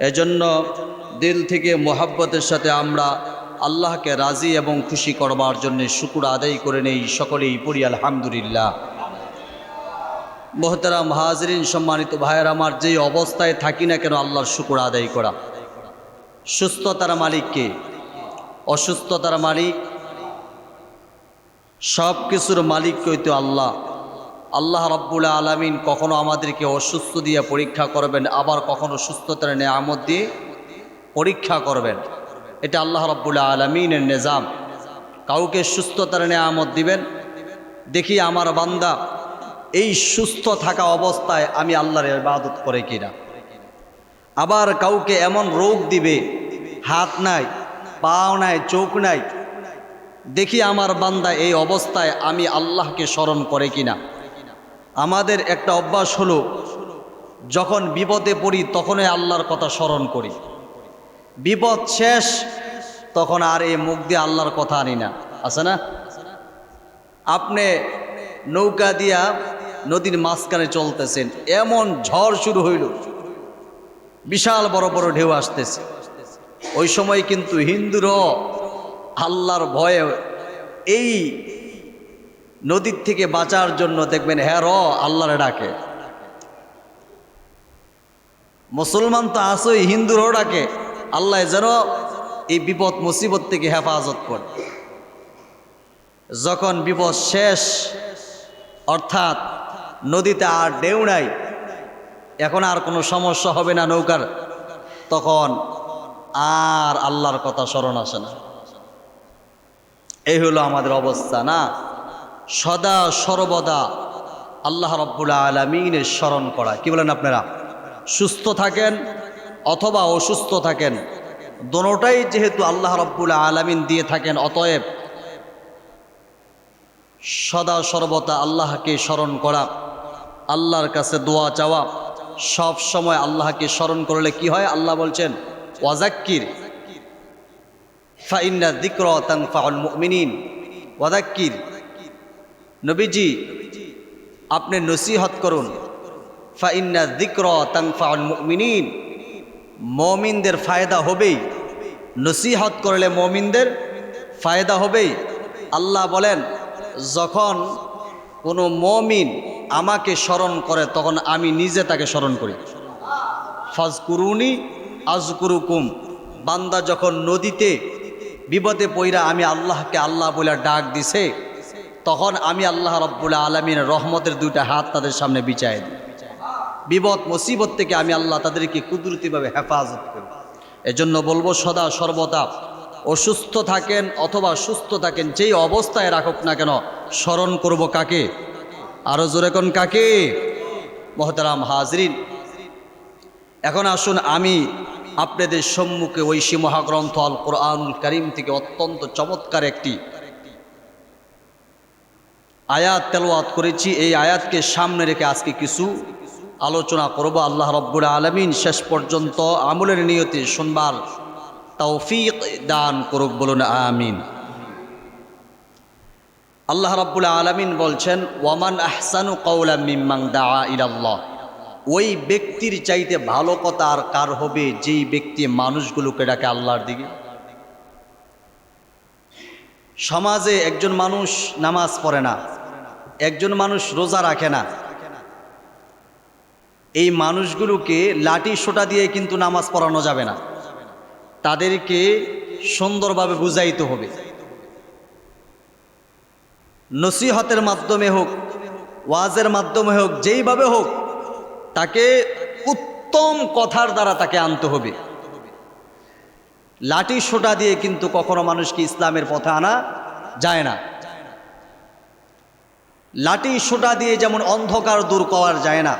এজন্য দিল থেকে মোহাব্বতের সাথে আমরা আল্লাহকে রাজি এবং খুশি করবার জন্য শুকর আদায় করে নেই, সকলেই পড়ি আলহামদুলিল্লাহ। মোহতারাম হাজরিন, সম্মানিত ভাইয়ের আমার, যেই অবস্থায় থাকি না কেন আল্লাহর শুকর আদায় করা। সুস্থতার মালিককে, অসুস্থতার মালিক, সব কিছুর মালিক হইতো আল্লাহ। আল্লাহ রাব্বুল আলামিন কখনো আমাদেরকে অসুস্থ দিয়ে পরীক্ষা করবেন, আবার কখনো সুস্থতার নেয়ামত দিয়ে পরীক্ষা করবেন। এটা আল্লাহ রাব্বুল আলামিনের নিজাম। কাউকে সুস্থতার নেয়ামত দিবেন, দেখি আমার বান্দা এই সুস্থ থাকা অবস্থায় আমি আল্লাহর ইবাদত করে কিনা। আবার কাউকে এমন রোগ দিবে, হাত নাই, পাও নাই, চোখ নাই, দেখি আমার বান্দা এই অবস্থায় আমি আল্লাহকে স্মরণ করে কিনা। আমাদের একটা অভ্যাস হলো, যখন বিপদে পড়ি তখনই আল্লাহর কথা স্মরণ করি, বিপদ শেষ তখন আর এই মুখ দিয়ে আল্লাহর কথা আনি না। আছে না? আপনি নৌকা দিয়া নদীর মাঝখানে চলতেছেন, এমন ঝড় শুরু হইল, বিশাল বড় বড় ঢেউ আসতেছে। ওই সময় কিন্তু হিন্দুরও আল্লাহর ভয়ে এই নদীর থেকে বাঁচার জন্য দেখবেন হ্যাঁ আল্লাহরে ডাকে। মুসলমান তো আসোই, হিন্দুরও ডাকে আল্লাহ যেন এই বিপদ মুসিবত থেকে হেফাজত করে। যখন বিপদ শেষ, অর্থাৎ নদীতে আর ঢেউ নাই, এখন আর কোনো সমস্যা হবে না নৌকার, তখন আর আল্লাহর কথা স্মরণ আসে না। এই হলো আমাদের অবস্থা না? সদা সর্বদা আল্লাহ রাব্বুল আলামিনের স্মরণ করা। কি বলেন আপনারা? সুস্থ থাকেন অথবা অসুস্থ থাকেন, দোনোটাই যেহেতু আল্লাহ রাব্বুল আলামিন দিয়ে থাকেন, অতএব সদা সর্বদা আল্লাহকে স্মরণ করা, আল্লাহর কাছে দোয়া চাওয়া। সব সময় আল্লাহকে স্মরণ করলে কি হয়? আল্লাহ বলছেন ওয়াজাক্কির ফাইন্না যিকরা তানফাউল মুমিনিন। ওয়াজাক্কির, নবীজি আপনি নসিহত করুন, ফাইন্না যিকরা তানফাউল মুমিনিন, মুমিনদের ফায়দা হবেই। নসিহত করলে মুমিনদের ফায়দা হবেই। আল্লাহ বলেন, যখন কোনো মুমিন আমাকে স্মরণ করে তখন আমি নিজে তাকে স্মরণ করি। ফাজকুরুনি আযকুরুকুম। বান্দা যখন নদীতে বিপদে পইরা আমি আল্লাহকে আল্লাহ বলে ডাক দিছে, তখন আমি আল্লাহ রাব্বুল আলামিনের রহমতের দুইটা হাত তাদের সামনে বিছায় দিই। বিপদ মুসিবত থেকে আমি আল্লাহ তাদেরকে কুদরতিভাবে হেফাজত করি। এজন্য বলবো, সদা সর্বদা অসুস্থ থাকেন অথবা সুস্থ থাকেন, যেই অবস্থায় রাখুক না কেন স্মরণ করব কাকে? আরো জোরে কোন কাকে? মুহতারাম হাজরিন, এখন আসুন আমি আপনাদের সম্মুখে ঐশী মহাগ্রন্থ আল কোরআনুল কারীম থেকে অত্যন্ত চমৎকার একটি আয়াত তেলাওয়াত করেছি। এই আয়াতকে সামনে রেখে আজকে কিছু আলোচনা করব। আল্লাহ রাব্বুল আলামিন শেষ পর্যন্ত আমলের নিয়তে শুনবার তৌফিক দান করুক, বলুন আমিন। আল্লাহ রাব্বুল আলামিন বলছেন, ওয়ামান আহসানু কাওলাম মিম্মান দাআ ইলাল্লাহ। ওই ব্যক্তির চাইতে ভালো কথা আর কার হবে, যেই ব্যক্তি মানুষগুলোকে ডাকে আল্লাহর দিকে। সমাজে একজন মানুষ নামাজ পড়ে না, একজন মানুষ রোজা রাখে না, এই মানুষগুলোকে লাঠি সোটা দিয়ে কিন্তু নামাজ পড়ানো যাবে না, তাদেরকে সুন্দরভাবে বুঝাইতে হবে। নসিহতের মাধ্যমে হোক, ওয়াজের মাধ্যমে হোক, যেইভাবে হোক, তাকে উত্তম কথার দ্বারা তাকে আনতে হবে। লাঠি সোটা দিয়ে কিন্তু কখনো মানুষকে ইসলামের পথে আনা যায় না। লাঠি সোটা দিয়ে যেমন অন্ধকার দূর করা যায় না,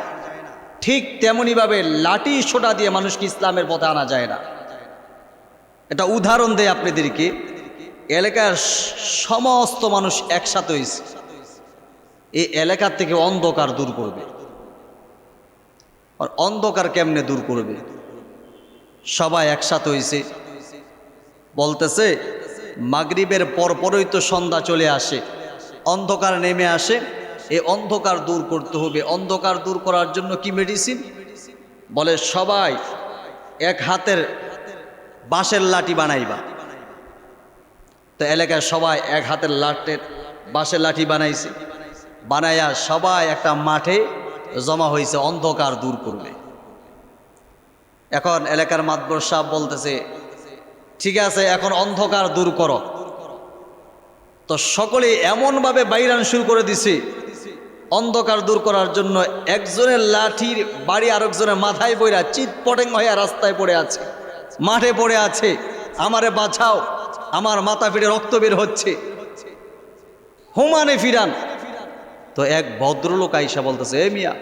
ঠিক তেমনিভাবে লাঠি সোটা দিয়ে মানুষকে ইসলামের পথে আনা যায় না। এটা উদাহরণ দেয় আপনাদেরকে। এলাকার সমস্ত মানুষ একসাথে হয়েছে, এই এলাকার থেকে অন্ধকার দূর করবে। আর অন্ধকার কেমনে দূর করবে? সবাই একসাথে হয়েছে, বলতেছে মাগরিবের পরপরই তো সন্ধ্যা চলে আসে, অন্ধকার নেমে আসে, এই অন্ধকার দূর করতে হবে। অন্ধকার দূর করার জন্য কি মেডিসিন? বলে সবাই এক হাতের বাঁশের লাঠি বানাইবা। তো এলাকায় সবাই এক হাতের বাঁশের লাঠি বানাইছে, বানাইয়া সবাই একটা মাঠে জমা হয়েছে অন্ধকার দূর করবে। এখন এলাকার মাতবর সাহেব বলতেছে, ঠিক আছে, এখন অন্ধকার দূর করো। তো সকলে এমনভাবে বাইরান শুরু করে দিছে অন্ধকার দূর করার জন্য। একজনের লাঠির বাড়ি আরেকজনের মাথায় পড়া চিৎপটেং হয়ে রাস্তায় পড়ে আছে, মাঠে পড়ে আছে, আমারে বাঁচাও, আমার মাথা ফিরে রক্ত বের হচ্ছে, হুমানে ফিরান। তো এক ভদ্রলোক আইসা বলতেছে, এ মিয়া,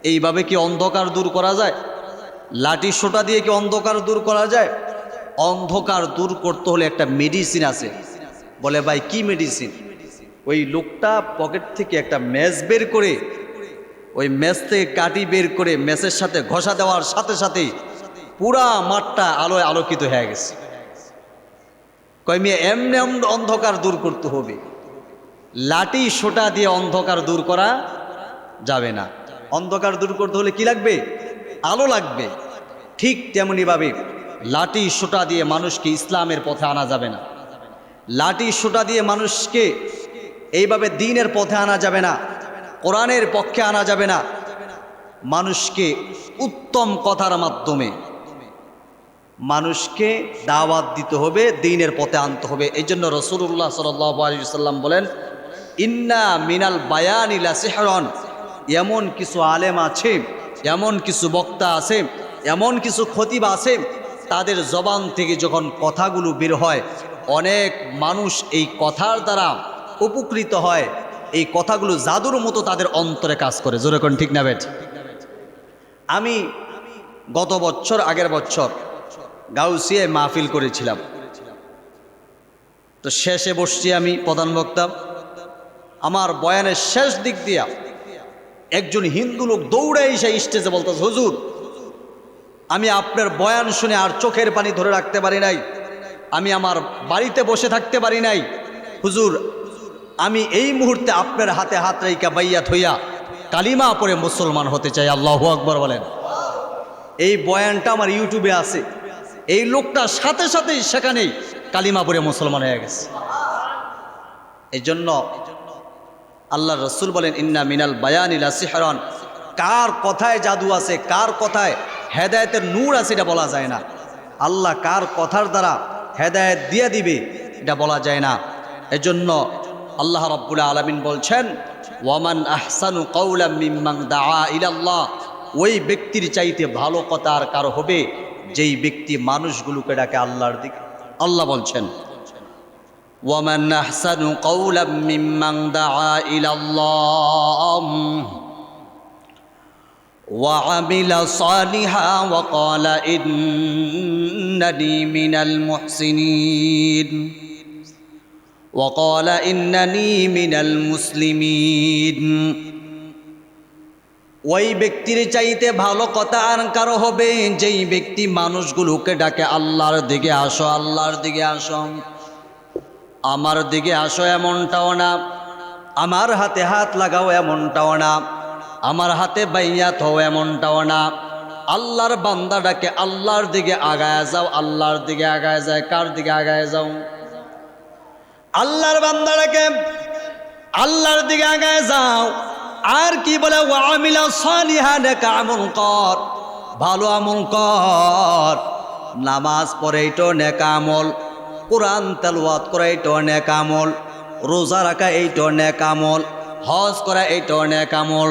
এইভাবে কি অন্ধকার দূর করা যায়? লাঠি সোটা দিয়ে কি অন্ধকার দূর করা যায়? অন্ধকার দূর করতে হলে একটা মেডিসিন আছে। বলে, ভাই কি মেডিসিন? ওই লোকটা পকেট থেকে একটা ম্যাচ বের করে, ওই ম্যাচ থেকে কাঠি বের করে ম্যাচের সাথে ঘষা দেওয়ার সাথে সাথেই পুরা মাঠটা আলোয় আলোকিত হয়ে গেছে। কয় মিয়া, এমনি অন্ধকার দূর করতে হবে, লাঠি সোটা দিয়ে অন্ধকার দূর করা যাবে না। অন্ধকার দূর করতে হলে কি লাগবে? আলো লাগবে। ঠিক তেমনিভাবে লাঠি সোটা দিয়ে মানুষকে ইসলামের পথে আনা যাবে না, লাঠি সোটা দিয়ে মানুষকে এইভাবে দ্বীনের পথে আনা যাবে না, কোরআনের পক্ষে আনা যাবে না। মানুষকে উত্তম কথার মাধ্যমে মানুষকে দাওয়াত দিতে হবে, দ্বীনের পথে আনতে হবে। এই জন্য রাসূলুল্লাহ সাল্লাল্লাহু আলাইহি ওয়াসাল্লাম বলেন, ইন্না মিনাল বায়ানি লাসিহরান, এমন কিছু আলেম আছে, এমন কিছু বক্তা আছে, এমন কিছু খতিব আছে, তাদের জবান থেকে যখন কথাগুলো বের হয়, অনেক মানুষ এই কথার দ্বারা উপকৃত হয়। এই কথাগুলো জাদুর মতো তাদের অন্তরে কাজ করে। জোরে কোন ঠিক না বেঠ? আমি গত বছর, আগের বছর গাউসিয়ায় মাহফিল করেছিলাম। তো শেষে বসছি আমি প্রধান বক্তা। আমার বয়ানের শেষ দিক দিয়া একজন হিন্দু লোক দৌড়ে এসে স্টেজে বলতেছে, হুজুর, আমি আপনার বয়ান শুনে আর চোখের পানি ধরে রাখতে পারি নাই, আমি আমার বাড়িতে বসে থাকতে পারি নাই। হুজুর, আমি এই মুহূর্তে আপনার হাতে হাত রাইকা বাইয়াত হইয়া কালিমা পড়ে মুসলমান হতে চাই। আল্লাহু আকবার বলেন। এই বয়ানটা আমার ইউটিউবে আছে। এই লোকটা সাথে সাথেই সেখানেই কালিমা পড়ে মুসলমান হয়ে গেছে। এই জন্য আল্লাহ রসুল বলেন, ইন্না মিনাল বায়ানি লাসিহরান। কার কথায় জাদু আছে, কার কথায় হেদায়েতের নূর আছে, এটা বলা যায় না। আল্লাহ কার কথার দ্বারা হেদায়েত দিয়ে দিবে, এটা বলা যায় না। এজন্য আল্লাহ রাব্বুল আলামিন বলছেন, ওয়ামান আহসানু কাওলাম মিম্মান দাআ ইলাল্লাহ। ওই ব্যক্তির চাইতে ভালো কথা আর কারো হবে যেই ব্যক্তি মানুষগুলোকে ডাকে আল্লাহর দিকে। আল্লাহ বলছেন, ওয়ামান আহসানু কাওলাম মিম্মান দাআ ইলাল্লাহ ওয়া আমিলা সালিহা ওয়া ক্বালা ইন্নানি মিনাল মুহসিনিন ওয়া ক্বালা ইন্নানি মিনাল মুসলিমিন। ওই ব্যক্তির চাইতে ভালো কথা আর কারো হবে যেই ব্যক্তি মানুষগুলোকে ডাকে আল্লাহর দিকে আসো, আল্লাহর দিকে আসো, আমার দিকে আসো এমনটাও না, আমার হাতে হাত লাগাও এমনটাও না, আমার হাতে বাইয়াত হও এমনটাও না। আল্লাহর বান্দা ডাকে আল্লাহর দিকে আগায় যাও, আল্লাহর দিকে আগায় যায়। কার দিকে আগায় যাও? আল্লাহর বান্দা ডাকে আল্লাহর দিকে আগায় যাও। আর কি বলে, ওয়া আমিলা সালিহান, নেক আমল কর, ভালো আমল কর। নামাজ পড়ে এইটো নেক আমল, কোরআন তেলাওয়াত করা এইটো নেক আমল, রোজা রাখা এইটো নেক আমল, হজ করা এইটো নেক আমল,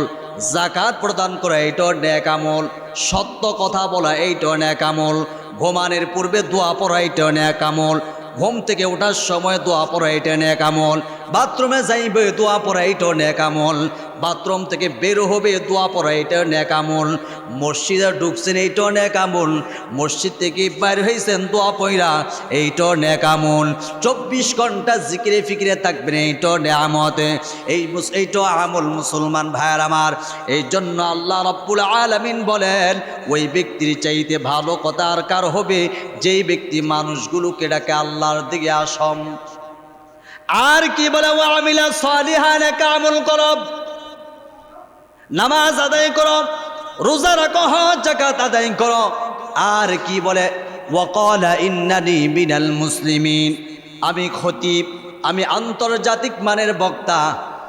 যাকাত প্রদান করা এইটো নেক আমল, সত্য কথা বলা এইটো নেক আমল, ঘুমানোর পূর্বে দোয়া পড়া এইটো নেক আমল, ঘুম থেকে ওঠার সময় দোয়া পড়া এটা নেক আমল, বাথরুমে যাইবে দোয়া পড়া এইটা নেক আমল, বাথরুম থেকে বের হবে দোয়া পড়া এটা নেক আমল, মসজিদে ঢুকছেন এইটা নেক আমল, মসজিদ থেকে বাইর হয়েছেন দোয়া পড়া এইটা নেক আমল, 24 ঘন্টা জিকিরে ফিকিরে থাকবেন এইটা নেয়ামত, এইটা আমল। মুসলমান ভাইয়ার আমার, এই জন্য আল্লাহ রাব্বুল আলামিন বলেন, ওই ব্যক্তির চাইতে ভালো কথা আর কার হবে যেই ব্যক্তি মানুষগুলোকে ডাকে আল্লাহর দিকে আসম। আর কি বলে, ওয়া আমিলা সালিহান, আমল করো, নামাজ আদায় করো, রোজা রাখো, হজ যাকাত আদায় করো, আর কি বলে ওয়াকালা ইন্নানি মিনাল মুসলিমিন, আমি খতিব, আমি আন্তর্জাতিক মানের বক্তা,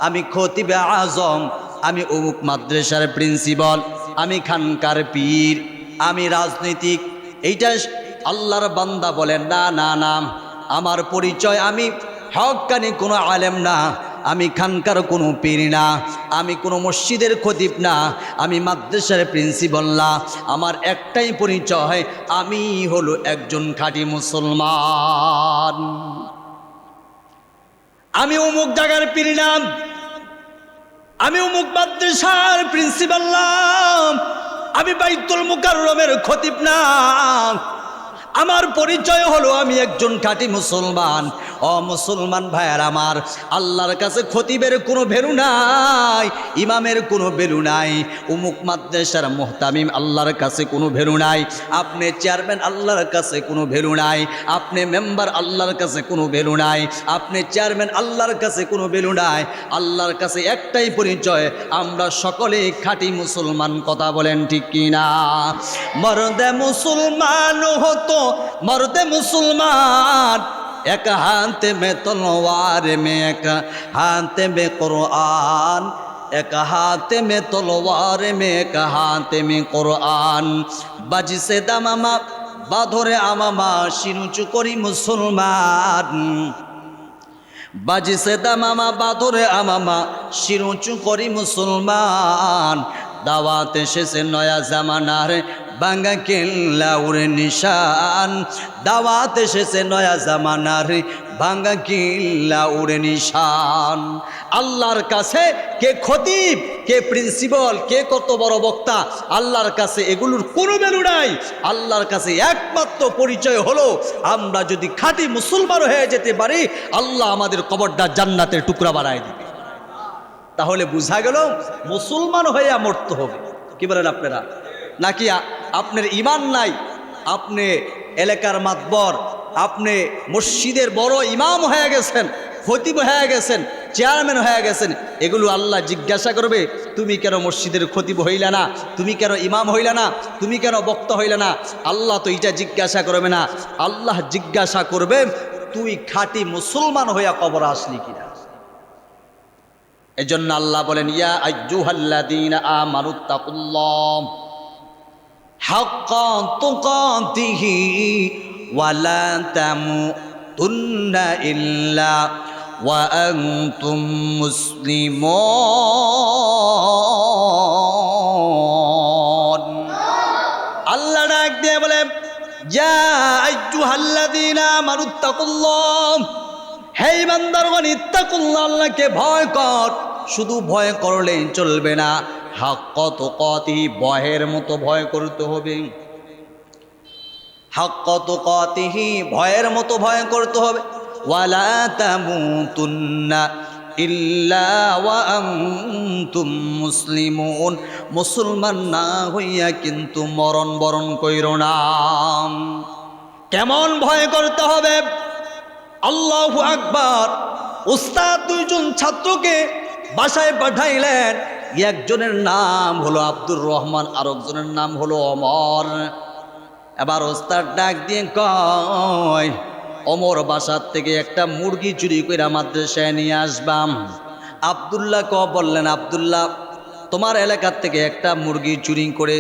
আমি খতিবে আজম, আমি অমুক মাদ্রাসার প্রিন্সিপাল, আমি খানকার পীর, আমি রাজনীতিক। এইটা আল্লাহর বান্দা বলেন না না না, আমার পরিচয় আমি হক্কানি কোনো আলেম না, আমি খানকার কোনো পীর না, আমি কোনো মসজিদের খতিব না, আমি মাদ্রাসার প্রিন্সিপাল না, আমার একটাই পরিচয়, আমি হলো একজন খাঁটি মুসলমান। আমি অমুক জায়গার পীর না, আমি অমুক মাদ্রাসার প্রিন্সিপাল না, আমি বাইতুল মুকাররমের খতিব না, আমার পরিচয় হলো আমি একজন খাঁটি মুসলমান। ও মুসলমান ভাইয়ার আমার, আল্লাহর কাছে খতিবের কোনো ভ্যালু নাই, ইমামের কোনো ভ্যালু নাই, অমুক মাদ্রাসার মুহতামিম আল্লাহর কাছে কোনো ভ্যালু নাই, আপনি চেয়ারম্যান আল্লাহর কাছে কোনো ভ্যালু নাই, আপনি মেম্বার আল্লাহর কাছে কোনো ভ্যালু নাই, আপনি চেয়ারম্যান আল্লাহর কাছে কোনো ভ্যালু নাই। আল্লাহর কাছে একটাই পরিচয়, আমরা সকলে খাঁটি মুসলমান। কথা বলেন ঠিক কিনা? মর্দে মুসলমান হতো मर्दे मुसलमान, एक हाथ में तलवार में एक हाथ में कुरान, एक हाथ में तलवार में एक हाथ में कुरान, बाजी से दामामा बाधोरे आमामा शिनुचु करी मुसलमान, बाजी से दामामा बाधोरे आमामा शिनुचु करी मुसलमान। दावात से नया जमानार बांगा किल्लाउर निशान, दावात से नया जमानार बांगा किल्लाउर निशान। আল্লাহর কাছে কে খতিব, কে প্রিন্সিপাল, কে কত বড় বক্তা, আল্লাহর কাছে এগুলোর কোনো ভ্যালু নাই। আল্লাহর কাছে একমাত্র পরিচয় হলো আমরা যদি খাঁটি মুসলমান হয়ে যেতে পারি, আল্লাহ আমাদের কবরটা জান্নাতের টুকরা বানায় দিবে। তাহলে বোঝা গেল মুসলমান হয়ে মরতে হবে। কি বলেন আপনারা? নাকি আপনার ইমান নাই, আপনি এলাকার মাতবর, আপনি মসজিদের বড় ইমাম হয়ে গেছেন, খতিব হয়ে গেছেন, চেয়ারম্যান হয়ে গেছেন, এগুলো আল্লাহ জিজ্ঞাসা করবে তুমি কেন মসজিদের খতিব হইলা না, তুমি কেন ইমাম হইলা না, তুমি কেন বক্তা হইলা না? আল্লাহ তো এটা জিজ্ঞাসা করবে না, আল্লাহ জিজ্ঞাসা করবে তুই খাঁটি মুসলমান হইয়া কবর আসলি কিনা। এজন্য আল্লাহ বলেন ইয়া আইয়ুহাল্লাযীনা আমানুত্তাকুল্লাহ হাক্কা তুকাতিহি ওয়া লা তামুতুন্না ইল্লা ওয়া আনতুম মুসলিমুন। আল্লাহ ডাক দিয়ে বলে ইয়া আইয়ুহাল্লাযীনা আমানুত্তাকুল্লাহ, হে ইমানদারগণ ইত্তাকুল্লাহ, আল্লাহকে ভয় কর। শুধু ভয় করলেই চলবে না, হাক্কা তুকাতিহি, ভয়ের মতো ভয় করতে হবে। হাক্কা তুকাতিহি, ভয়ের মতো ভয় করতে হবে। ওয়ালা তামুতুন্না ইল্লা ওয়া আনতুম মুসলিমুন, মুসলমান না হইয়া কিন্তু মরণ বরণ কইরো না। কেমন ভয় করতে হবে? আল্লাহু আকবার। উস্তাদ দুইজন ছাত্রকে বাসায় পাঠাইলেন, একজনের নাম হলো আব্দুর রহমান, আর একজনের নাম হলো ওমর। এবার ওস্তাদ ডাক দিয়ে কয় ওমর বাসার থেকে একটা মুরগি চুরি করে মাদ্রাসায় নিয়ে আসবাম। আব্দুল্লাহ বললেন আব্দুল্লাহ, তোমার এলাকার থেকে একটা মুরগি চুরি করে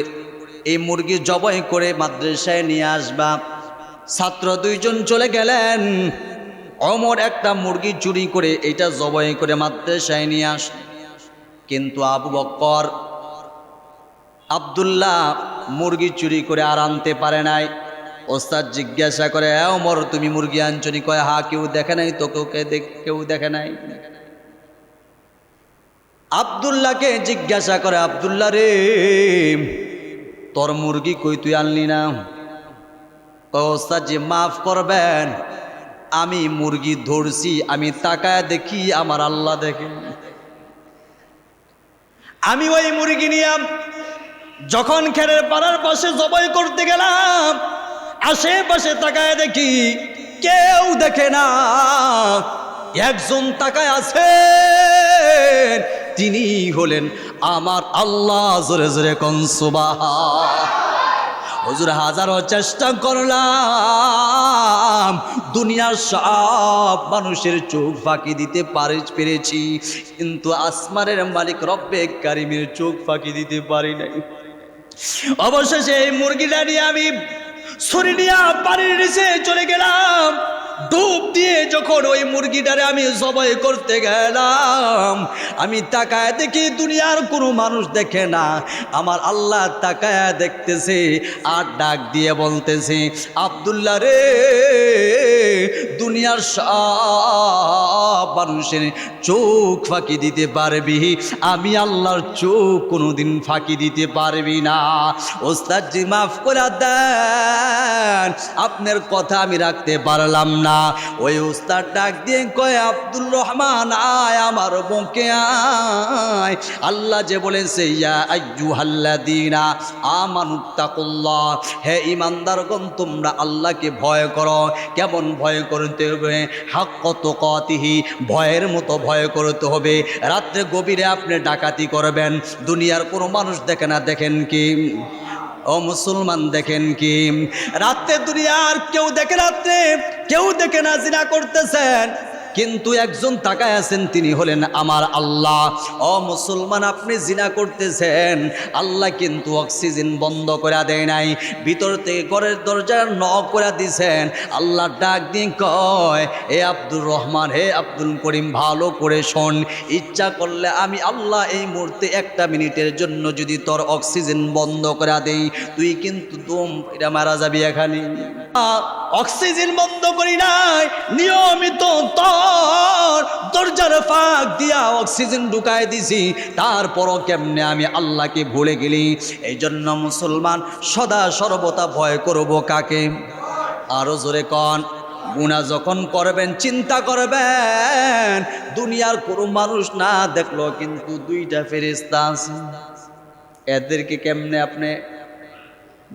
এই মুরগি জবাই করে মাদ্রাসায় নিয়ে আসবা। ছাত্র দুইজন চলে গেলেন। ওমর একটা মুরগি চুরি করে এটা জবাই করে মাদ্রাসায় নিয়ে আস। কিন্তু আবু বকর আব্দুল্লাহ মুরগি চুরি করে আর আনতে পারে নাই। ওস্তাদ জিজ্ঞাসা করে ওমর তুমি মুরগি আনছনি? কয় হা, কেউ দেখে নাই তো, কেউ দেখে নাই। আব্দুল্লাহকে জিজ্ঞাসা করে আব্দুল্লাহ রে, তোর মুরগি কই তুই আনলি না? ওস্তাদ জি মাফ করবেন, আমি মুরগি ধরছি, আমি তাকায় দেখি আমার আল্লাহ দেখে। আমি ওই মুরগি নিয়ে যখন খেরের পাড়ার পাশে জবাই করতে গেলাম, আশেপাশে তাকায় দেখি কেউ দেখে না। একজন তাকায় আছে, তিনি হলেন আমার আল্লাহ। জোরে জোরে কোন সুবহান। হুজুর হাজারো চেষ্টা করলাম, দুনিয়ার সব মানুষের চোখ ফাঁকি দিতে পেরেছি, কিন্তু আসমানের মালিক রব্বে কারিমের চোখ ফাঁকি দিতে পারি নাই। অবশেষে এই মুরগিটা নিয়ে আমি ছুরি নিয়ে পানির নিচে চলে গেলাম। ডুব দিয়ে যখন ওই মুরগিটারে আমি জবাই করতে গেলাম, আমি তাকায় দেখি দুনিয়ার কোনো মানুষ দেখে না, আমার আল্লাহ তাকায় দেখতেছে আর ডাক দিয়ে বলতেছে, আব্দুল্লাহ রে, দুনিয়ার সব মানুষের চোখ ফাঁকি দিতে পারবি, আমি আল্লাহর চোখ কোনোদিন ফাঁকি দিতে পারবি না। ওস্তাদ জি মাফ করে দেন, আপনার কথা আমি রাখতে পারলাম না। ওই উস্তাদ ডাক দিয়ে কয়, আব্দুর রহমান আয় আমার বুকে আয়। আল্লাহ যে বলেছে, ইয়া আইয়ুহাল্লাযীনা আমানুত্তাকুল্লাহ, হে ঈমানদারগণ তোমরা আল্লাহকে ভয় করো। কেমন ভয় করতে হবে? হাক্কা তুকাতিহি, ভয়ের মতো ভয় করতে হবে। রাত্রে গভীরে আপনি ডাকাতি করবেন, দুনিয়ার কোনো মানুষ দেখে না, দেখেন কি ও মুসলমান, দেখেন কি রাতে দুনিয়ার কেউ দেখে, রাত্রে কেউ দেখে না জিনা করতেছেন, কিন্তু একজন তাকায় আছেন, তিনি হলেন আমার আল্লাহ। ও মুসলমান, আপনি জিনা করতেছেন, আল্লাহ কিন্তু অক্সিজেন বন্ধ করে দেয় নাই, ভিতর থেকে ঘরের দরজা নক করে দিছেন। আল্লাহ ডাক দিয়ে কয়, হে আব্দুর রহমান, হে আব্দুল করিম, ভালো করে শোন, ইচ্ছা করলে আমি আল্লাহ এই মুহূর্তে একটা মিনিটের জন্য যদি তোর অক্সিজেন বন্ধ করে দেই, তুই কিন্তু দম এটা মারা যাবি এখানে। অক্সিজেন বন্ধ করি নাই, নিয়মিত তোর দরজার ফাঁক দিয়া অক্সিজেন ঢুকায় দিছি, তারপরও কেমনে আমি আল্লাহকে ভুলে গেলি? এই জন্য মুসলমান সদা সর্বদা ভয় করব কাকে? আরো জোরে কন। গুনাহ যখন করবেন চিন্তা করবেন, দুনিয়ার কোনো মানুষ না দেখলো কিন্তু দুইটা ফেরেশতা আছে, এদেরকে কেমনে আপনি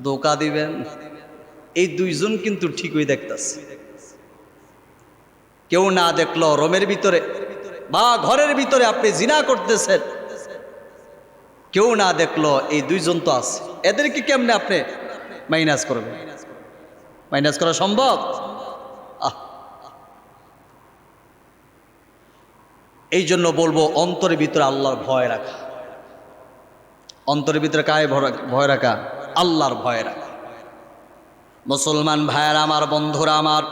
ধোঁকা দিবেন? এই দুইজন কিন্তু ঠিকই দেখতেছে, কেউ না দেখলো রুমের ভিতরে বা ঘরের ভিতরে আপনি জিনা করতেছেন, কেউ না দেখলো, এই দুইজন তো আছে, এদেরকে কেমনে আপনি মাইনাস করবেন? মাইনাস করা সম্ভব? এই জন্য বলবো, অন্তরের ভিতরে আল্লাহর ভয় রাখা। অন্তরের ভিতরে কায় ভয় রাখা? আল্লাহর ভয় রাখা। মুসলমান ভাইয়েরা আমার, বন্ধুরা আমার,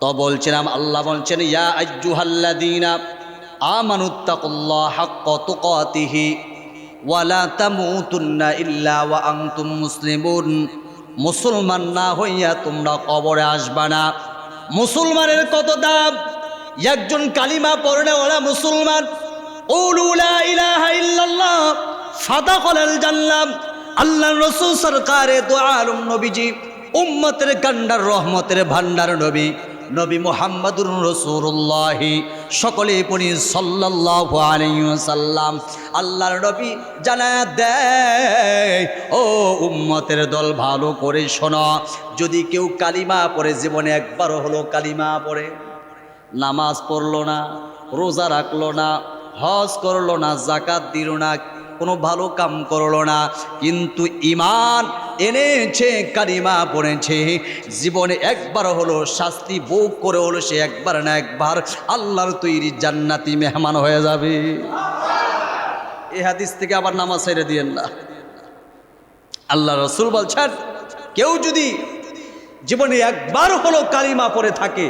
তো বলছিলাম, আল্লাহ বলছেন, ইয়া আইয়ুহাল্লাযীনা আমানুত্তাকুল্লাহ হাক্কা তুকাতিহি ওয়া লা তামুতুন্না ইল্লা ওয়া আনতুম মুসলিমুন। মুসলমান না হইয়া তোমরা কবরে আসবা না। মুসলমানের কত দাম! একজন কালিমা পড়ে ওরা মুসলমান, কুলু লা ইলাহা ইল্লাল্লাহ ফাদাখালাল জান্নাহ। আল্লাহর রাসূল সরকারে দো আলম নবীজি, উম্মতের কান্ডার, রহমতের ভান্ডার নবী, নবী মুহাম্মদুর রাসূলুল্লাহ, সকলে পড়ি সাল্লাল্লাহু আলাইহি ওয়াসাল্লাম। আল্লাহর নবী জানায়া দেয়, ও উম্মতের দল, ভালো করে শোনো, যদি কেউ কালিমা পড়ে, জীবনে একবারও হলো কালিমা পড়ে, নামাজ পড়লো না, রোজা রাখলো না, হজ করলো না, যাকাত দিল না, কোনো ভালো কাম করলো না, কিন্তু ঈমান এনেছে, কালিমা পড়েছে, জীবনে একবার হলো শাস্তি ভোগ করে হলো সে একবার না একবার আল্লাহর তৈরি জান্নাতি মেহমান হয়ে যাবে। এই হাদিস থেকে আবার নামাজ ছেড়ে দিয়েন না। আল্লাহ রাসূল বলছেন, কেউ যদি জীবনে একবার হলো কালিমা পড়ে থাকে,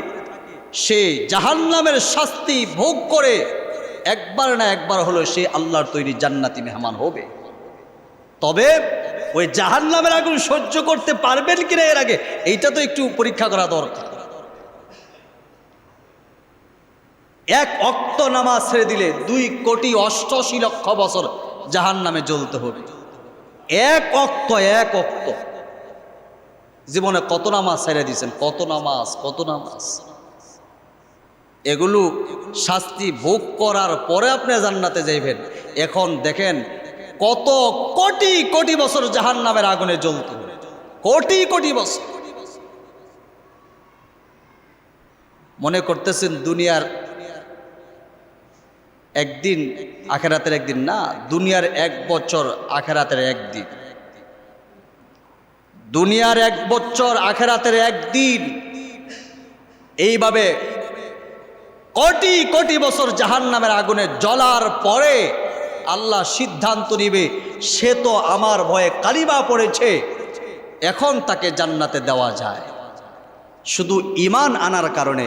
সে জাহান্নামের শাস্তি ভোগ করে একবার না একবার হলো সে আল্লাহর তৈরি জান্নাতি মেহমান হবে। তবে ওই জাহান্নামের আগুন সহ্য করতে পারবেন কিনা এর আগে এইটা তো একটু পরীক্ষা করা দরকার। এক ওয়াক্ত নামাজ ছেড়ে দিলে 2,88,00,000 বছর জাহান্নামে জ্বলতে হবে। এক ওয়াক্ত জীবনে কত নামাজ ছেড়ে দিয়েছেন, কত নামাজ। এগুলো শাস্তি ভোগ করার পরে আপনি জান্নাতে যাইবেন। এখন দেখেন কত কোটি কোটি বছর জাহান্নামের আগুনে জ্বলতে হবে, কোটি বছর। মনে করতেছেন দুনিয়ার একদিন আখেরাতের একদিন? না, দুনিয়ার 1 বছর আখেরাতের একদিন। দুনিয়ার 1 বছর, আখেরাতের 1 দিন, এইভাবে কোটি কোটি বছর জাহান্নামের আগুনে জ্বলার পরে আল্লাহ সিদ্ধান্ত নিবে সে তো আমার ভয়ে কালিমা পড়েছে, এখন তাকে জান্নাতে দেওয়া যায় শুধু ঈমান আনার কারণে।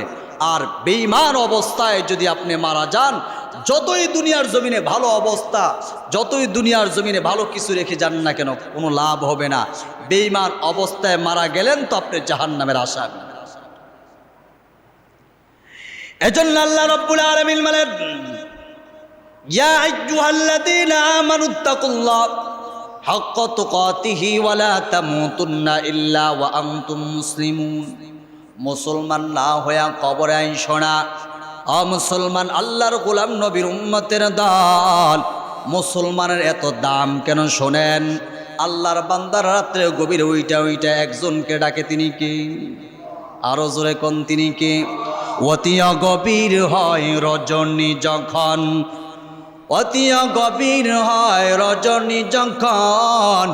আর বেঈমান অবস্থায় যদি আপনি মারা যান, যতই দুনিয়ার জমিনে ভালো অবস্থা, যতই দুনিয়ার জমিনে ভালো কিছু রেখে যান না কেন, কোনো লাভ হবে না। বেঈমান অবস্থায় মারা গেলেন তো আপনি জাহান্নামের আসামি। এজন্য আল্লাহ রাব্বুল আলামিন বলেন, ইয়া আইয়ুহাল্লাযীনা আমানুত্তাকুল্লাহ হাক্কা তুকাতিহি ওয়া লা তামুতুন্না ইল্লা ওয়া আনতুম মুসলিমুন। মুসলমান না হইয়া কবরে আইসো না। মুসলমান, আল্লাহর গোলাম নবীর উম্মতের দল, মুসলমানের এত দাম কেন শোনেন? আল্লাহর বান্দার রাত্রে গভীর ওইটা একজনকে ডাকে, তিনি কে? আরো জোরে কোন তিনি কে? অতিয়া গভীর হয় রজনী যখন, অতিয়া গভীর হয় রজনী যখন,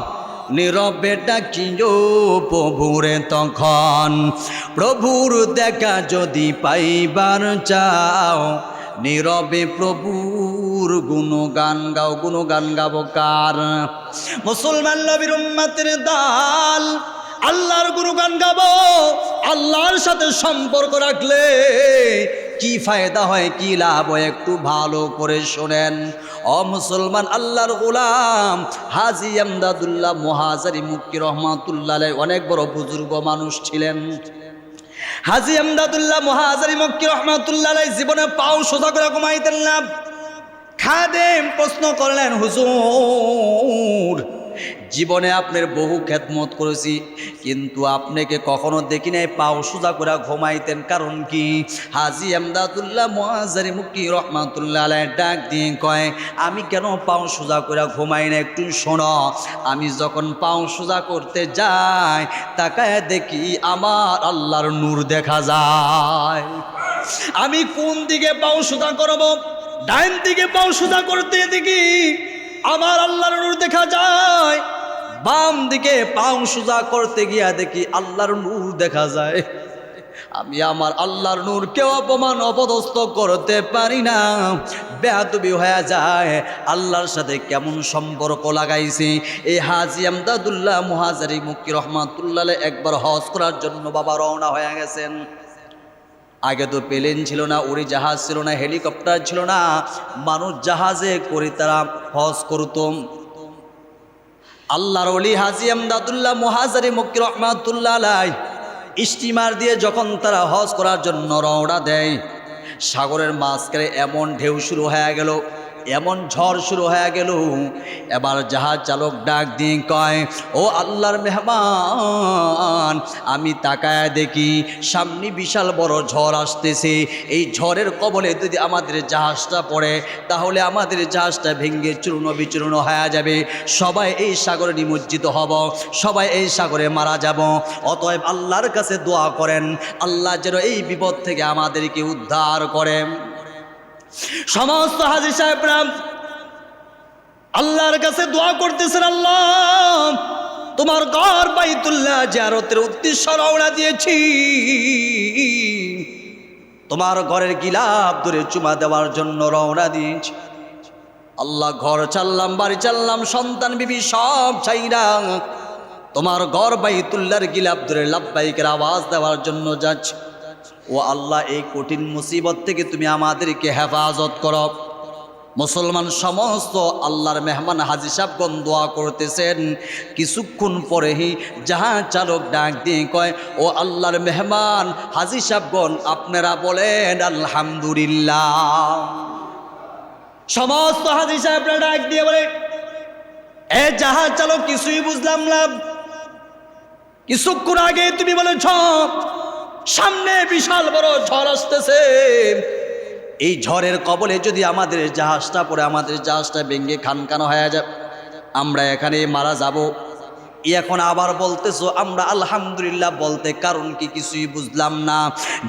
নীরবে ডাকিও প্রভুরে তখন। প্রভুর দেখা যদি পাইবার চাও, নীরবে প্রভুর গুণগান গাও। গুণগান গাবো কার? মুসলমান নবীর উম্মতের দল, আল্লাহর গুণগান গাবো। আল্লাহর সাথে সম্পর্ক রাখলে কি ফায়দা হয়, কি লাভ হয়, একটু ভালো করে শোনেন। মুসলমান, আল্লাহর গোলাম হাজী আমদাদুল্লাহ মুহাজিরি মক্কি রহমাতুল্লাহ আলাইহি অনেক বড় বুজুর্গ মানুষ ছিলেন। হাজী আমদাদুল্লাহ মুহাজিরি মক্কি রহমাতুল্লাহ আলাইহি জীবনে পাও সোজা করে ঘুমাইতেন না। খাদেম প্রশ্ন করলেন, হুজুর, জীবনে আপনার বহু খেদমত করেছি, কিন্তু আপনাকে কখনো দেখি নাই পাও সোজা করে ঘুমাইতেন, কারণ কি? হাজী আমদাদুল্লাহ মুহাজিরি মক্কি রহমাতুল্লাহ আলাইহি ডাক দিয়ে কয়, আমি কেন পাও সোজা করে ঘুমাই না, একটু শোনো। আমি যখন পাও সোজা করতে যাই, তাকায় দেখি আমার আল্লাহর নূর দেখা যায়। আমি কোন দিকে পাও সোজা করব, ডাইন দিকে পাও সোজা করতে দেখি আমার আল্লাহর নূর দেখা যায়, বাম দিকে পাও সোজা করতে গিয়া দেখি আল্লাহর নূর দেখা যায়। আমি আমার আল্লাহর নূরকে অপমান অপদস্থ করতে পারি না, বেয়াদবি হয়ে যায়। আল্লাহর সাথে কেমন সম্পর্ক লাগাইছি। এই হাজী আমদাদুল্লাহ মুহাজিরি মক্কি রহমাতুল্লাহ আলাইহি একবার হজ করার জন্য বাবা রওনা হয়ে গেছেন। আগে তো প্লেন ছিল না, উড়ি জাহাজ ছিল না, হেলিকপ্টার ছিল না, মানুষ জাহাজে করে তারা হজ করত। আল্লাহর ওলি হাজী আমদাদুল্লাহ মুহাজিরি মক্কি রহমাতুল্লাহ আলাইহি স্টিমার দিয়ে যখন তারা হজ করার জন্য রওনা দেয়, সাগরের মাঝখানে এমন ঢেউ শুরু হয়ে গেল, এমন ঝড় শুরু হয়ে গেল। এবার জাহাজ চালক ডাক দিয়ে কয়, ও আল্লাহর মেহমান, আমি তাকায় দেখি সামনে বিশাল বড় ঝড় আসতেছে। এই ঝড়ের কবলে যদি আমাদের জাহাজটা পড়ে, তাহলে আমাদের জাহাজটা ভেঙে চূর্ণ বিচূর্ণ হয়ে যাবে, সবাই এই সাগরে নিমজ্জিত হব, সবাই এই সাগরে মারা যাব। অতএব আল্লাহর কাছে দোয়া করেন, আল্লাহ যেন এই বিপদ থেকে আমাদেরকে উদ্ধার করেন। সমস্ত হাজী সাহেবরা আল্লাহর কাছে দোয়া করতেছেন, আল্লাহ তোমার ঘর বাইতুল্লাহ জিয়ারতের উদ্দেশ্যে রওনা দিয়েছি, তোমার ঘরের গিলাফ ধরে চুমা দেওয়ার জন্য রওনা দিয়েছি। আল্লাহ, ঘর চাললাম, বাড়ি চাললাম, সন্তান বিবি সব চাইরা তোমার ঘর বাইতুল্লাহর গিলাফ ধরে লাব্বাইকের আওয়াজ দেওয়ার জন্য যাচ্ছে। ও আল্লাহ, এই কঠিন মুসিবত থেকে তুমি আমাদেরকে হেফাজত করো। মুসলমান সমস্ত আল্লাহর মেহমান হাজী সাহেবগণ দোয়া করতেছেন। কিছুক্ষণ পরেই জাহাজ চালক ডাক দিয়ে কয়, ও আল্লাহর মেহমান হাজী সাহেবগণ, আপনারা বলেন আলহামদুলিল্লাহ। সমস্ত হাজী সাহেবরা ডাক দিয়ে বলে, এ জাহাজ চালক, কিছুই বুঝলাম না, কিছুক্ষণ আগে তুমি বলেছ সামনে বিশাল বড় ঝড় আসতেছে, এই ঝড়ের কবলে যদি আমাদের জাহাজটা পড়ে, আমাদের জাহাজটা ভেঙে খানখান হয়ে যাবে, আমরা এখানে মারা যাব। এখন আবার বলতেছো আমরা আলহামদুলিল্লাহ বলতে কারণ কি কিছুই বুঝলাম না।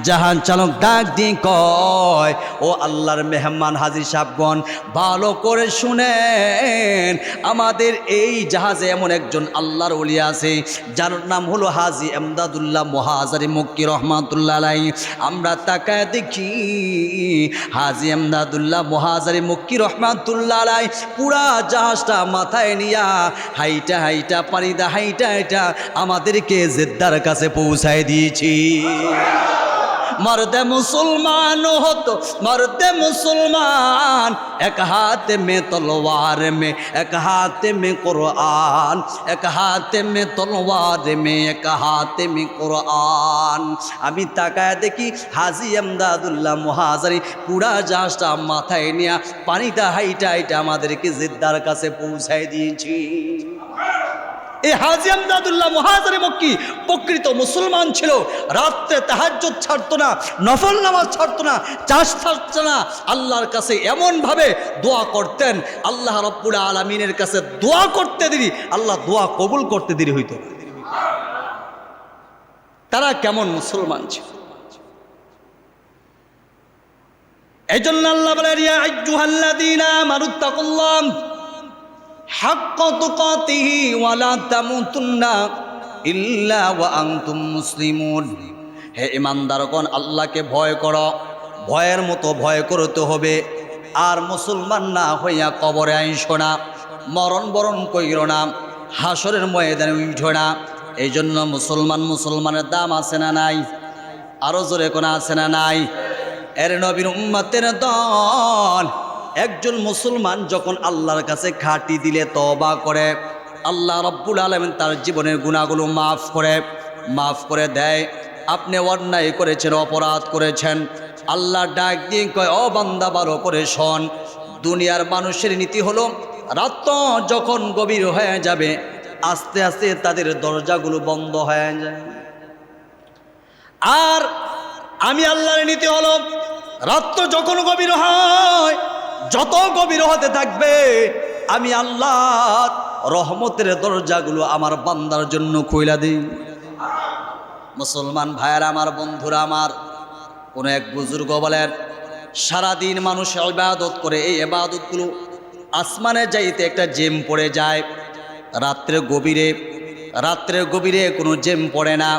জাহাজ চালক ডাক দিয়ে কয়, ও আল্লাহর মেহমান হাজী সাহেবগণ, ভালো করে শুনেন, আমাদের এই জাহাজে এমন একজন আল্লাহর ওলি আছে যার নাম হলো হাজী এমদাদুল্লাহ মুহাজারি মক্কি রহমাতুল্লাহ আলাইহি। আমরা তাকায় দেখি হাজী এমদাদুল্লাহ মুহাজারি মক্কি রহমাতুল্লাহ আলাইহি পুরা জাহাজটা মাথায় নিয়া হাইটা হাইটা পানি দা হাইটা হাইটা আমাদেরকে জেদ্দার কাছে পৌঁছায় দিয়েছি। मर्दे मुसलमान हो तो मर्दे मुसलमान, एक हाथ में तलवार में एक हाथ में कुरान, एक हाथ में तलवार में एक हाथ में कुरान। আমি তাকায় দেখি হাজী এমদাদুল্লাহ মুহাজারি পুরা জাহাজটা মাথায় নিয়ে পানিটা হাইটা হাইটা আমাদেরকে জেদ্দার কাছে পৌঁছায় দিয়েছি। এই হাজী এমদাদুল্লাহ মুহাজারি মক্কি প্রকৃত মুসলমান ছিল। রাত্রে তাহাজ্জুদ ছাড়তো না, নফল নামাজ ছাড়তো না, চাষ ছাড়তো না। আল্লাহর কাছে এমনভাবে দোয়া করতেন, আল্লাহ রাব্বুল আলামিনের কাছে দোয়া করতে দেরি, আল্লাহ দোয়া কবুল করতে দেরি হইতো। তারা কেমন মুসলমান ছিল। এই জন্য আল্লাহ বলেন, ইয়া আইয়ুহাল্লাযীনা আমানুত্তাকুল্লাহ হাক্কা তুকাতিহি ওয়া লা তামুতুন্না ইল্লা ওয়া আনতুম মুসলিমুন। হে ঈমানদারগণ, আল্লাহকে ভয় করো, ভয়ের মতো ভয় করতে হবে। আর মুসলমান না হইয়া কবরে আইসো না, মরণ বরণ কইরো না, হাসরের ময়দানে উঠো না। এই জন্য মুসলমানের দাম আছে না নাই? আরো জোরে কোন আছে না নাই? এর নবীর উম্মতের দল, একজন মুসলমান যখন আল্লাহর কাছে খাঁটি দিলে তওবা করে, আল্লাহ রাব্বুল আলামিন তার জীবনের গুনাহগুলো মাফ করে দেয়। আপনি অন্যায় করেছেন, অপরাধ করেছেন, আল্লাহ ডাক দিয়ে কয়, ও বান্দা ভালো করে শোন। দুনিয়ার মানুষের নীতি হলো রাত যখন গভীর হয়ে যাবে আস্তে আস্তে তাদের দরজাগুলো বন্ধ হয়ে যায়। আর আমি আল্লাহর নীতি হলো রাত যখন গভীর হয়, যত গভীর হতে থাকবে আমি আল্লাহ রহমতের দরজাগুলো আমার বান্দার জন্য খুইলা দিই। মুসলমান ভাইয়েরা আমার, বন্ধুরা আমার, কোন এক বুজুর্গ বলেন, সারাদিন মানুষ ইবাদত করে, এই ইবাদতগুলো আসমানে যাইতে একটা জেম পড়ে যায়, রাত্রে গভীরে কোনো জেম পড়ে না।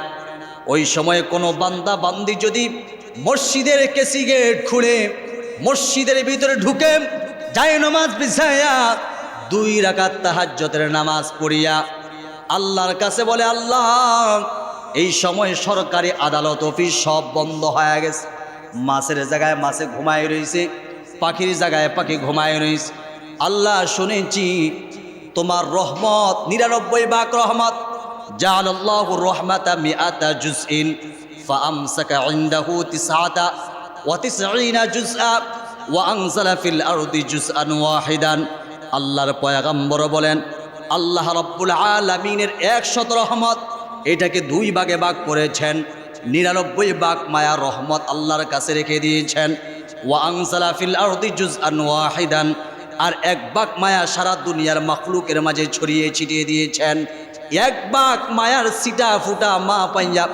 ওই সময় কোনো বান্দা বান্দি যদি মসজিদের কেসি গেট খুলে মসজিদের ভিতরে ঢুকে যায় নামাজ বিছায়া 2 রাকাত তাহাজ্জুদের নামাজ পড়িয়া আল্লাহর কাছে বলে, আল্লাহ এই সময় সরকারি আদালত অফিস সব বন্ধ হয়ে গেছে, মাছের জায়গায় মাছে ঘুমায় রয়েছে, পাখির জায়গায় পাখি ঘুমায় রয়েছে। আল্লাহ শুনেছি তোমার রহমত 99 ভাগ রহমত, জাআলাল্লাহু রাহমাতা মিআতা জুজইন ফাআমসাকা ইনদাহু 99 জুজআ ওয়া আনজালা ফিল আরদি জুজআন ওয়াহিদান। আল্লাহর পয়গম্বর বলেন, আল্লাহ রাব্বুল আলামিনের 100 রহমত এটাকে 2 ভাগে ভাগ করেছেন, 99 ভাগ মায়া রহমত আল্লাহর কাছে রেখে দিয়েছেন। ওয়া আনজালা ফিল আরদি জুজআন ওয়াহিদান, আর 1 ভাগ মায়া সারা দুনিয়ার মাখলুকের মাঝে ছড়িয়ে ছিটিয়ে দিয়েছেন। 1 ভাগ মায়ার সিটা ফুটা মা পাইয়া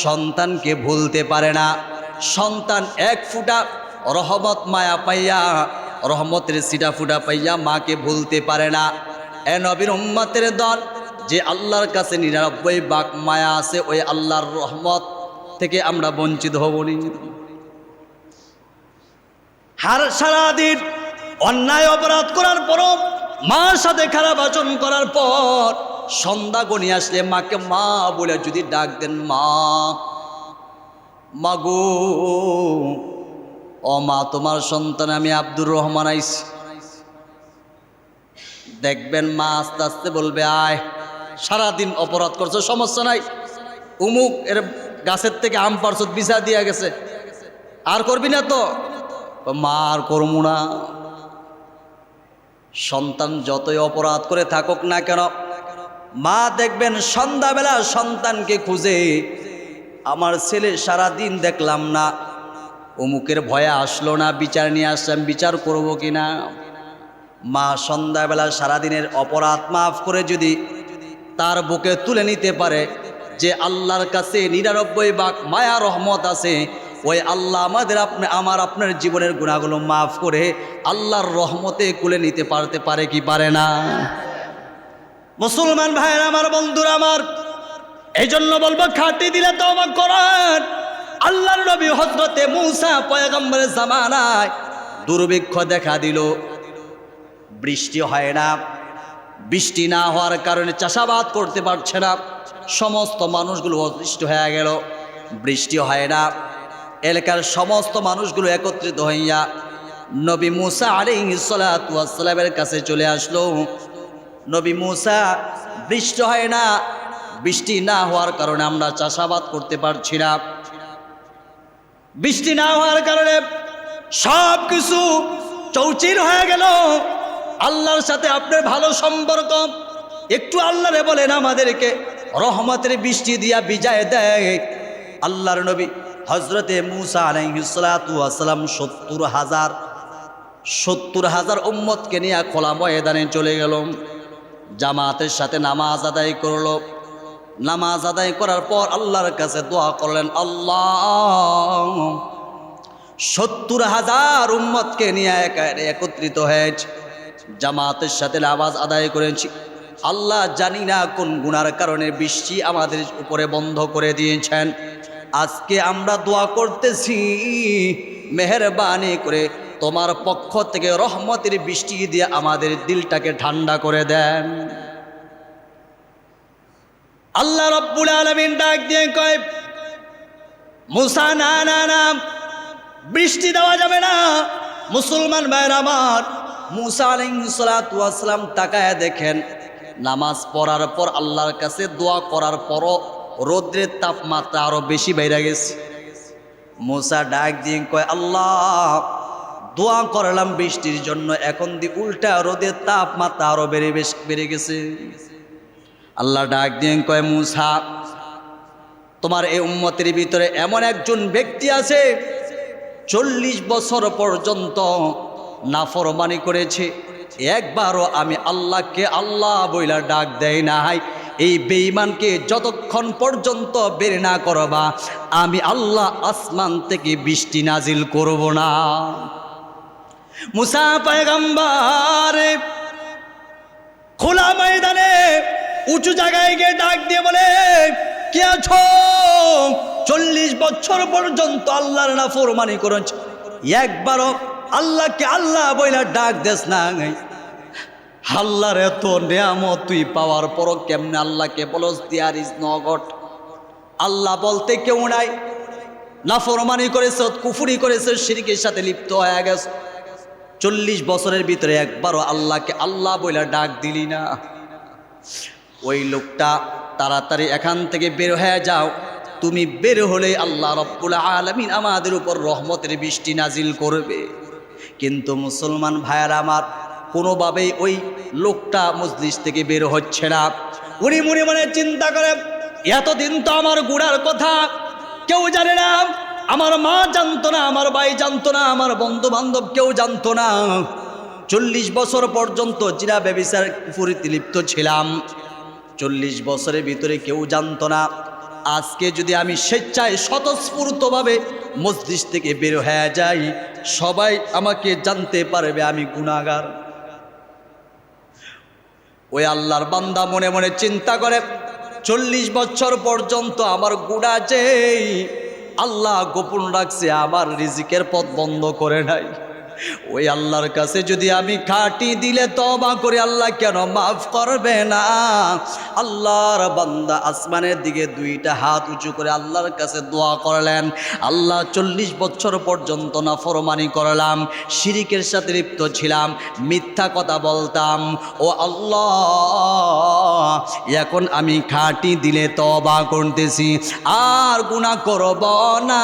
সন্তানকে ভুলতে পারে না। সন্তান 1 ফুটা রহমত মায়া পাইয়া, রহমতের সিটা ফুটা পাইয়া মাকে ভুলতে পারে না। এ নবীর উম্মতের দল, যে আল্লাহর কাছে 99 ভাগ মায়া আছে, ওই আল্লাহর রহমত থেকে আমরা বঞ্চিত হব নি। সারাদিন অন্যায় অপরাধ করার পরও, মার সাথে খারাপ আচরণ করার পর সন্ধ্যা গণিয়ে আসলে মাকে মা বলে যদি ডাক দেন, মা গো, ও মা তোমার সন্তান আমি আব্দুর রহমান আইছি, দেখবেন মা আস্তে আস্তে বলবে, আয়, সারাদিন অপরাধ করছো, সমস্যা নাই, উমুক এর গাছের থেকে আম পারছো, বিছা দিয়া গেছে, আর করবি না তো? মা আর করবো না। সন্তান যতই অপরাধ করে থাকুক না কেন, মা দেখবেন সন্ধ্যাবেলা সন্তানকে খুঁজে, আমার ছেলে সারাদিন দেখলাম না, অমুকের ভয়ে আসলো না, বিচার নিয়ে আসলাম, বিচার করব কিনা। মা সন্ধ্যাবেলা সারাদিনের অপরাধ মাফ করে যদি তার বুকে তুলে নিতে পারে, যে আল্লাহর কাছে 99 ভাগ মায়া রহমত আছে, ওই আল্লাহ আপনার জীবনের গুনাহগুলো মাফ করে আল্লাহর রহমতে কুলে নিতে পারে কি পারে না? মুসলমান ভাইয়ের আমার, বন্ধুরা আমার, এই জন্য বলবো খাঁটি দিলে তওবা করেন। আল্লাহর নবী হযরতে মূসা পয়গম্বরের জামানায় দুর্ভিক্ষ দেখা দিল, বৃষ্টি হয় না। বৃষ্টি না হওয়ার কারণে চাষাবাদ করতে পারছে না, সমস্ত মানুষগুলো অতিষ্ঠ হয়ে গেল। বৃষ্টি হয় না, এলাকার সমস্ত মানুষগুলো একত্রিত হইয়া নবী মূসা আলাইহিস সালাতু ওয়াস সালামের কাছে চলে আসলো। নবী মূসা, বৃষ্টি হয় না, বৃষ্টি না হওয়ার কারণে আমরা চাষাবাদ করতে পারছি না, বৃষ্টি না হওয়ার কারণে সব কিছু চৌচির হয়ে গেল। আল্লাহর সাথে আপনার ভালো সম্পর্ক, একটু আল্লাহরে বলেন আমাদেরকে রহমতের বৃষ্টি দিয়া বিজয় দেয়। আল্লাহর নবী হযরতে মূসা আলাইহিস সালাতু ওয়াস সালাম 70,000 উম্মতকে নিয়ে খোলা ময়দানে চলে গেল। জামাতের সাথে নামাজ আদায় করলো। নামাজ আদায় করার পর আল্লাহর কাছে দোয়া করলেন, আল্লাহ 70,000 উম্মতকে নিয়ে একত্রিত হয়েছে, জামাতের সাথে নামাজ আদায় করেছি। আল্লাহ, জানি না কোন গুনার কারণে বৃষ্টি আমাদের উপরে বন্ধ করে দিয়েছেন। আজকে আমরা দোয়া করতেছি, মেহেরবানি করে তোমার পক্ষ থেকে রহমতের বৃষ্টি দিয়ে আমাদের দিলটাকে ঠান্ডা করে দেন। আল্লাহ রাব্বুল আলামিন ডাক দিয়ে কয়, মূসা না না না, বৃষ্টি দেওয়া যাবে না। মুসলমান ভাইরা আমার, মূসা আলাইহিস সালাতু ওয়াস সালাম তাকায় দেখেন, নামাজ পড়ার পর আল্লাহর কাছে দোয়া করার পরও রৌদ্রের তাপমাত্রা আরো বেশি বেড়ে গেছে। মূসা ডাক দিয়ে কয়, আল্লাহ দোয়া করলাম বৃষ্টির জন্য, এখন দি উল্টা রোদের তাপমাত্রা আরো বেড়ে গেছে। আল্লাহ ডাক দিয়ে কয়, মূসা তোমার এই উম্মতের ভিতরে এমন একজন ব্যক্তি আছে 40 বছর পর্যন্ত নাফরমানি করেছে, একবারও আমি আল্লাহকে আল্লাহ বইলা ডাক দেয় নাই। এই বেঈমানকে যতক্ষণ পর্যন্ত বের না করবা, আমি আল্লাহ আসমান থেকে বৃষ্টি নাজিল করব না। মূসা পয়গম্বর খোলা ময়দানে উঁচু জায়গায় গিয়ে ডাক দিয়ে বলে, কে আছো? 40 বছর পর্যন্ত আল্লাহর নাফরমানি করেছ, একবারও আল্লাহকে আল্লাহ বইলা ডাক দেস না। আল্লাহর এত নিয়ামত তুই পাওয়ার পরও কেমনে আল্লাহকে বলস দেয়ার ইজ নো গড? আল্লাহ বলতে কেউ নাই, নাফরমানি করেছ, কুফরি করেছ, শিরকের সাথে লিপ্ত হয়ে গেছ। 40 বছরের ভিতরে একবারও আল্লাহকে আল্লাহ বইলা ডাক দিলি না। ওই লোকটা, তাড়াতাড়ি এখান থেকে বের হয়ে যাও, তুমি বের হলে আল্লাহ রাব্বুল আলামিন আমাদের উপর রহমতের বৃষ্টি নাজিল করবে। কিন্তু মুসলমান ভাইয়ারা আমার, কোনোভাবেই ওই লোকটা মজলিস থেকে বের হচ্ছে না। উনি মনে মনে চিন্তা করে, এতদিন তো আমার গুনার কথা কেউ জানে না, আমার মা জানতো না, আমার ভাই জানতো না, আমার বন্ধু বান্ধব কেউ জানতো না। 40 বছর পর্যন্ত জিনা ব্যভিচার কুফরিতে লিপ্ত ছিলাম, 40 বছরের ভিতরে কেউ জানতো না। আজকে যদি আমি স্বেচ্ছায় স্বতঃস্ফূর্তভাবে মসজিদ থেকে বের হয়ে যাই, সবাই আমাকে জানতে পারবে আমি গুনাহগার। ওই আল্লাহর বান্দা মনে মনে চিন্তা করে, 40 বছর পর্যন্ত আমার গুনাহ যে আল্লাহ গোপন রাখছে, আমার রিজিকের পথ বন্ধ করে নাই। ওই আল্লাহর কাছে যদি আমি খাঁটি দিলে তওবা করে, আল্লাহ কেন মাফ করবে না? আল্লাহর বান্দা আসমানের দিকে 2টা হাত উঁচু করে আল্লাহর কাছে দোয়া করলেন, আল্লাহ 40 বছর পর্যন্ত নাফরমানি করলাম, শিরিকের সাথে লিপ্ত ছিলাম, মিথ্যা কথা বলতাম। ও আল্লাহ, এখন আমি খাঁটি দিলে তওবা করতেছি, আর গুনাহ করব না,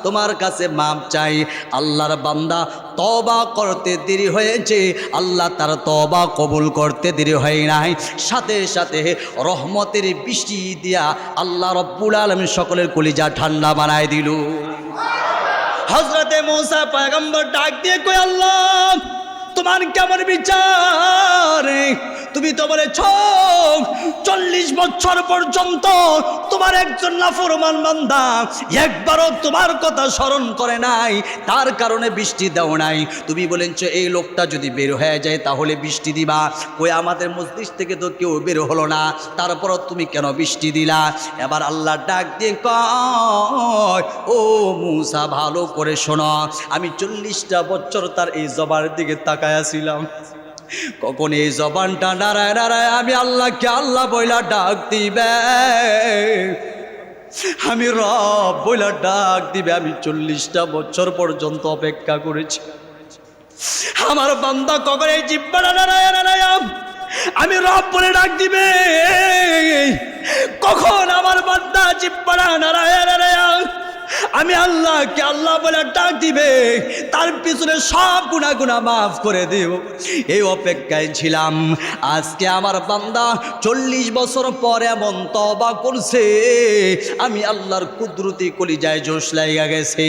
তোমার কাছে মাপ চাই। আল্লাহর বান্দা তওবা করতে দেরি হয়েছে, আল্লাহ তার তওবা কবুল করতে দেরি হয় নাই। সাথে সাথে রহমতের বৃষ্টি দিয়া আল্লাহ রাব্বুল আলামিন সকলের কলিজা ঠান্ডা বানায় দিল। হযরতে মূসা পয়গম্বর ডাক দিয়ে কই, আল্লাহ তোমার কেমন বিচার? তুমি তো বলেছ 40 বছর পর্যন্ত তোমার একজন নাফরমান বান্দা একবারও তোমার কথা স্মরণ করে নাই, তার কারণে বৃষ্টি দাও নাই। তুমি বলেছ এই লোকটা যদি বের হয়ে যায় তাহলে বৃষ্টি দিবা। ওই আমাদের মসজিদ থেকে তো কেউ বের হলো না, তারপরও তুমি কেন বৃষ্টি দিলা? এবার আল্লাহ ডাক দিয়ে কয়, ও মূসা ভালো করে শোনো, আমি 40টা বছর তার এই জবার দিকে তাকায়াছিলাম। কখন এই জবানটা নাড়ায় নাড়ায় আমি আল্লাহকে আল্লাহ বইলা ডাক দিবে, আমি রব বইলা ডাক দিবে। আমি 40টা বছর পর্যন্ত অপেক্ষা করেছি। আমার বান্দা কখন এই জিব্বাটা নাড়ায় নাড়ায় আমি রব বলে ডাক দিবে, কখন আমার বান্দা জিব্বাটা নাড়ায় নাড়ায় আমি আল্লাহকে আল্লাহ বলে ডাক দিবে, তার পিছনে সব গুনাহ মাফ করে দেব। এই অপেক্ষায় ছিলাম। আজকে আমার বান্দা 40 বছর পর এমন তওবা করছে, আমি আল্লাহর কুদরতি কলিজায় জোশ লাগা গেছে।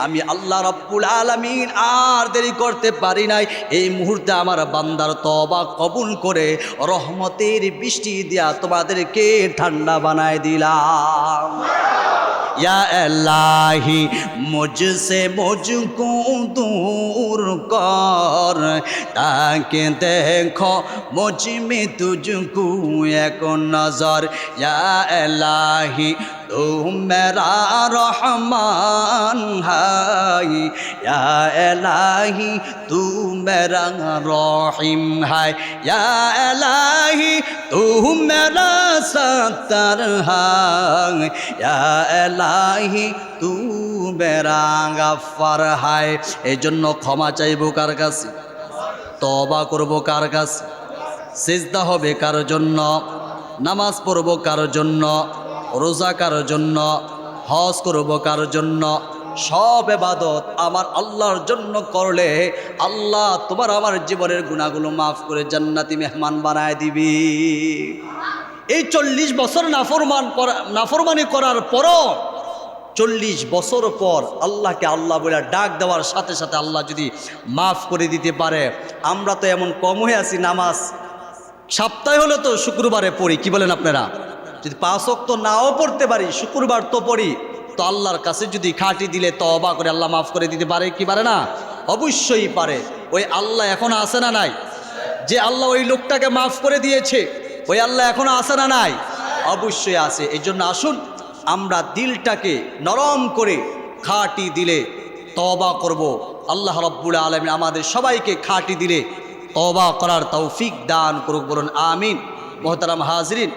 আমি আল্লাহ রাব্বুল আলামিন আর দেরি করতে পারি নাই। এই মুহূর্তে আমার বান্দার তওবা কবুল করে রহমতের বৃষ্টি দিয়া তোমাদেরকে ঠান্ডা বানায় দিলাম। या इलाही मुझसे मुझको दूर कर, ताकि देखो मुझ में तुझको एक नजर। या इलाही तू मेरा रहमान है, या इलाही तू मेरा रहीम है, या इलाही तू मेरा सत्तर है, या इलाही तू मेरा गफ्फार है। এই জন্য ক্ষমা চাইবো কার কাছে? তওবা করব কার কাছে? সিজদা হবে কার জন্য? নামাজ পড়ব কার জন্য? রোজা কার জন্য? হজ করব কার জন্য? সব ইবাদত আমার আল্লাহর জন্য করলে আল্লাহ তোমার আমার জীবনের গুনাহগুলো মাফ করে জান্নাতি মেহমান বানায় দিবি। এই 40 বছর নাফরমানি করার পরও 40 বছর পর আল্লাহকে আল্লাহ বলে ডাক দেওয়ার সাথে সাথে আল্লাহ যদি মাফ করে দিতে পারে। আমরা তো এমন কম হয়ে আছি, নামাজ সপ্তাহে হলে তো শুক্রবারে পড়ি, কি বলেন আপনারা? যদি 5 ওয়াক্ত নাও পড়তে পারি, শুক্রবার তো পড়ি, তো আল্লাহর কাছে যদি খাঁটি দিলে তওবা করে আল্লাহ মাফ করে দিতে পারে কি পারে না? অবশ্যই পারে। ওই আল্লাহ এখন আছে না নাই? যে আল্লাহ ওই লোকটাকে মাফ করে দিয়েছে, ওই আল্লাহ এখনো আছে না নাই? অবশ্যই আছে। এই জন্য আসুন আমরা দিলটাকে নরম করে খাঁটি দিলে তওবা করব। আল্লাহ রাব্বুল আলামিন আমাদের সবাইকে খাঁটি দিলে তওবা করার তৌফিক দান করুক, বলুন আমিন। মোহতারাম হাজরিন,